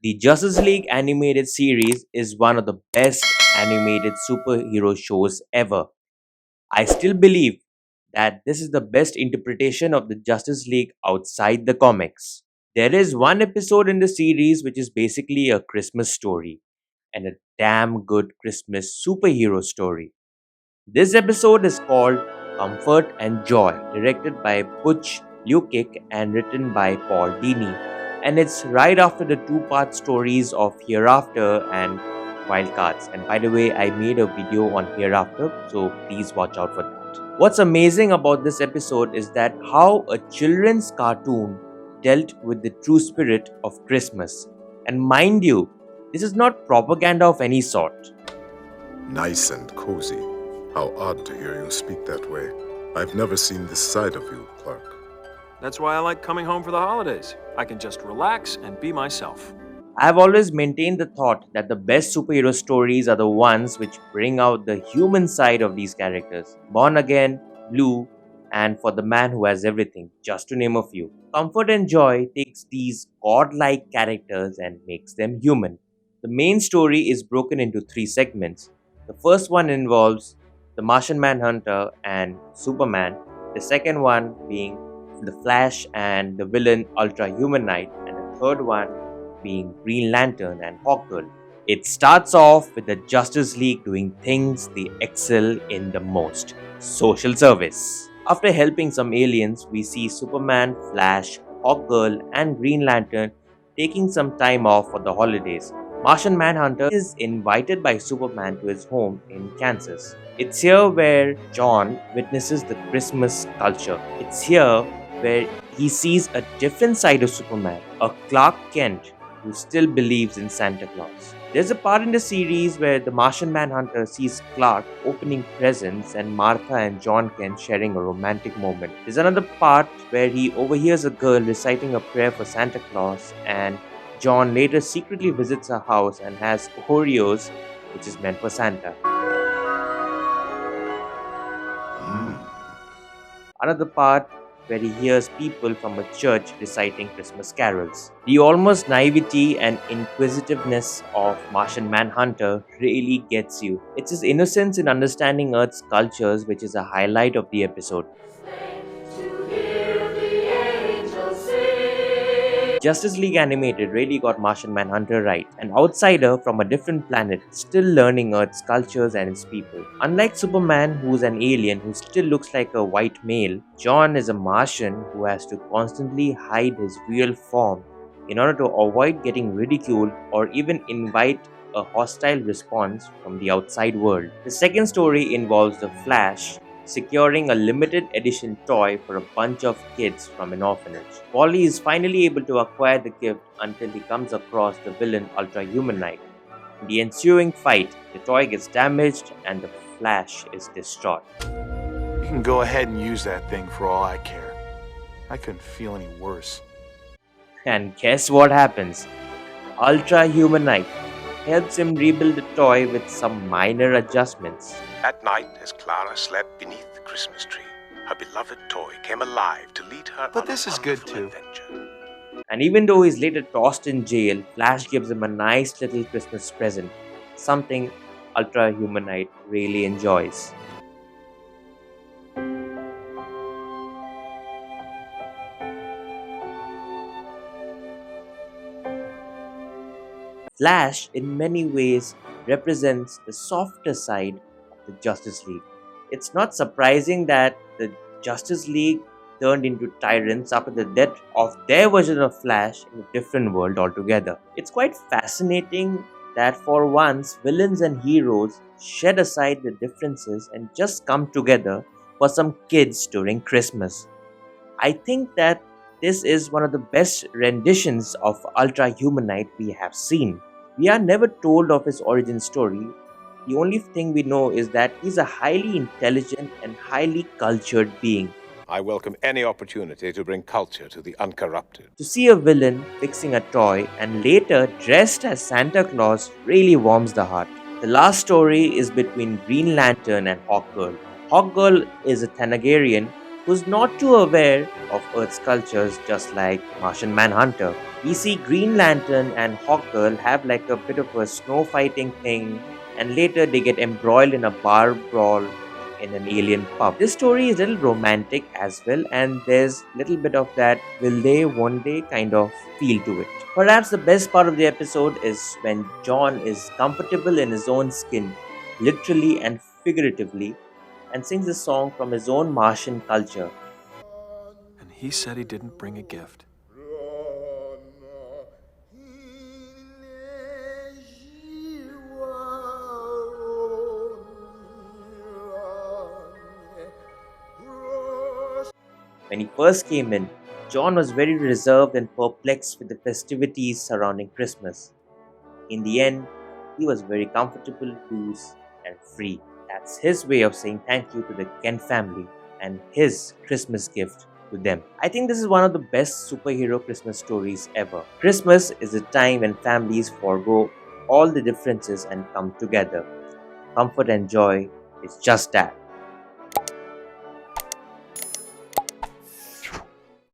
The Justice League animated series is one of the best animated superhero shows ever. I still believe that this is the best interpretation of the Justice League outside the comics. There is one episode in the series which is basically a Christmas story and a damn good Christmas superhero story. This episode is called Comfort and Joy, directed by Butch Lukic and written by Paul Dini. And it's right after the two-part stories of Hereafter and Wildcards. And by the way, I made a video on Hereafter, so please watch out for that. What's amazing about this episode is that how a children's cartoon dealt with the true spirit of Christmas. And mind you, this is not propaganda of any sort. Nice and cozy. How odd to hear you speak that way. I've never seen this side of you, Clark. That's why I like coming home for the holidays. I can just relax and be myself. I have always maintained the thought that the best superhero stories are the ones which bring out the human side of these characters. Born Again, Blue, and For the Man Who Has Everything, just to name a few. Comfort and Joy takes these godlike characters and makes them human. The main story is broken into three segments. The first one involves the Martian Manhunter and Superman, the second one being the Flash and the villain Ultra Humanite, and the third one being Green Lantern and Hawkgirl. It starts off with the Justice League doing things they excel in the most: social service. After helping some aliens, we see Superman, Flash, Hawkgirl, and Green Lantern taking some time off for the holidays. Martian Manhunter is invited by Superman to his home in Kansas. It's here where John witnesses the Christmas culture. It's here where he sees a different side of Superman, a Clark Kent who still believes in Santa Claus. There's a part in the series where the Martian Manhunter sees Clark opening presents and Martha and John Kent sharing a romantic moment. There's another part where he overhears a girl reciting a prayer for Santa Claus, and John later secretly visits her house and has Oreos, which is meant for Santa. Another part where he hears people from a church reciting Christmas carols. The almost naivety and inquisitiveness of Martian Manhunter really gets you. It's his innocence in understanding Earth's cultures which is a highlight of the episode. Justice League Animated really got Martian Manhunter right, an outsider from a different planet still learning Earth's cultures and its people. Unlike Superman, who's an alien who still looks like a white male, John is a Martian who has to constantly hide his real form in order to avoid getting ridiculed or even invite a hostile response from the outside world. The second story involves the Flash securing a limited edition toy for a bunch of kids from an orphanage. Wally is finally able to acquire the gift until he comes across the villain Ultra Humanite. In the ensuing fight, the toy gets damaged and the Flash is distraught. You can go ahead and use that thing for all I care. I couldn't feel any worse. And guess what happens? Ultra Humanite helps him rebuild the toy with some minor adjustments. That night, as Clara slept beneath the Christmas tree, her beloved toy came alive to lead her But on this a is good wonderful too. adventure. And even though he's later tossed in jail, Flash gives him a nice little Christmas present, something Ultra Humanite really enjoys. Flash, in many ways, represents the softer side of the Justice League. It's not surprising that the Justice League turned into tyrants after the death of their version of Flash in a different world altogether. It's quite fascinating that for once, villains and heroes shed aside the differences and just come together for some kids during Christmas. I think that this is one of the best renditions of Ultra Humanite we have seen. We are never told of his origin story. The only thing we know is that he's a highly intelligent and highly cultured being. I welcome any opportunity to bring culture to the uncorrupted. To see a villain fixing a toy and later dressed as Santa Claus really warms the heart. The last story is between Green Lantern and Hawkgirl. Hawkgirl is a Thanagarian who's not too aware of Earth's cultures, just like Martian Manhunter. We see Green Lantern and Hawkgirl have like a bit of a snow fighting thing, and later they get embroiled in a bar brawl in an alien pub. This story is a little romantic as well, and there's a little bit of that will they, won't they kind of feel to it. Perhaps the best part of the episode is when John is comfortable in his own skin, literally and figuratively, and sings a song from his own Martian culture. And he said he didn't bring a gift. When he first came in, John was very reserved and perplexed with the festivities surrounding Christmas. In the end, he was very comfortable, loose, and free. That's his way of saying thank you to the Kent family and his Christmas gift to them. I think this is one of the best superhero Christmas stories ever. Christmas is a time when families forego all the differences and come together. Comfort and joy is just that.